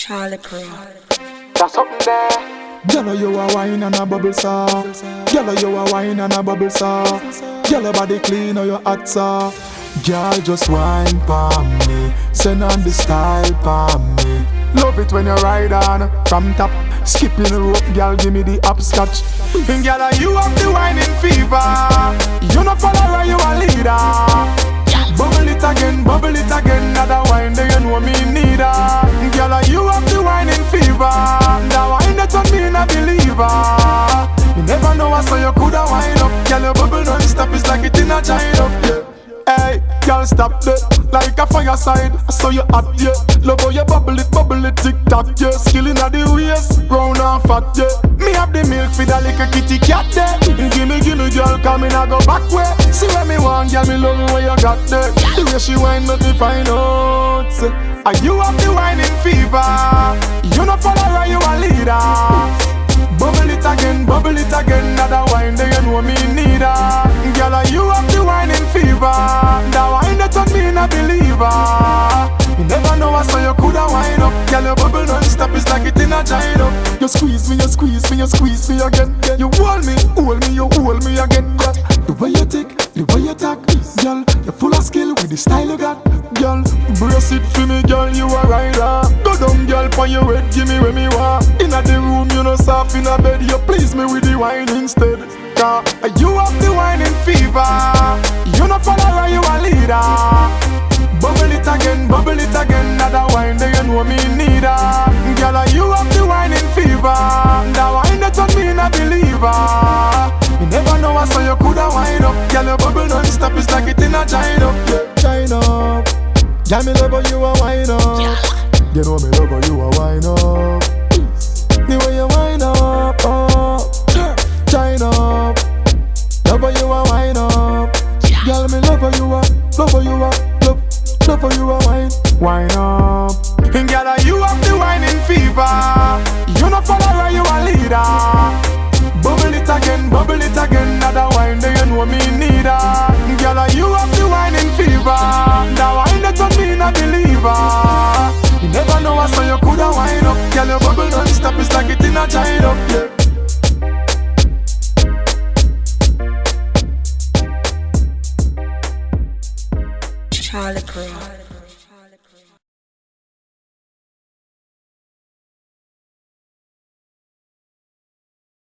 Charlie Pro. That's something there. Girl, you a wine and a bubble saw. Girl, you a wine and a bubble saw. Girl, your body clean or your hot saw. Girl, just wine pa me. Send on the style pa me. Love it when you ride on from top. Skipping the rope, girl, give me the upscotch. And girl, you have the whining fever. You no follower, you a leader. Bubble it again, another wine, do you know me need her? Girl, you have the whining fever. That wine that on me a believer. You never know I saw you coulda wind up. Girl, your bubble non-stop, it's like it in a giant up, yeah. Hey, girl, stop that, like a fireside. I saw you hot, yeah. Love how you bubble it, tick-tock, yeah. Skillin' at the waist, round and fat, yeah. Me have the milk for the little kitty cat, yeah. Gimme, girl, come in, I go back way. See where me want, girl, me love where you got there. The way she whine, make me find out. Are you have the whining fever? You no follower, you a leader. Bubble it again, another wine, do you know me need her? Girl, you have the whining fever. That wine that on me a believer. You never know I saw you coulda wind up. Girl, your bubble non-stop, it's like it in a giant up. You squeeze me again. You hold me, you hold me again. The way you tick, the way you talk, girl, you're full of skill with the style you got. Girl, brace it for me, girl, you a rider. Go down, girl, pon your head, give me when me want. Inna the room, you know soft in a bed, you please me with the wine instead. You have the whining fever. You no follower, you a leader. Bubble it again, another wine, do you know me need her? Girl, you have the whining fever. That wine that on me a believer. You never know I saw you coulda wind up. Girl, your bubble non-stop, it's like it in a giant up, yeah. Giant up. Girl, me love how you a wine up. You know me love how you a wine up. The way you wine up, oh. Giant up. Love how you a wine up. Girl, me love how you a wine up. And girl, you have the whining fever. You no follower, you a leader. Bubble it again, another wine, do you know me need her? Girl, you have the whining fever. That wine that on me a believer. You never know I saw you coulda wind up. Girl, your bubble non-stop, it's like it in a giant up, yeah. Charlie Pro.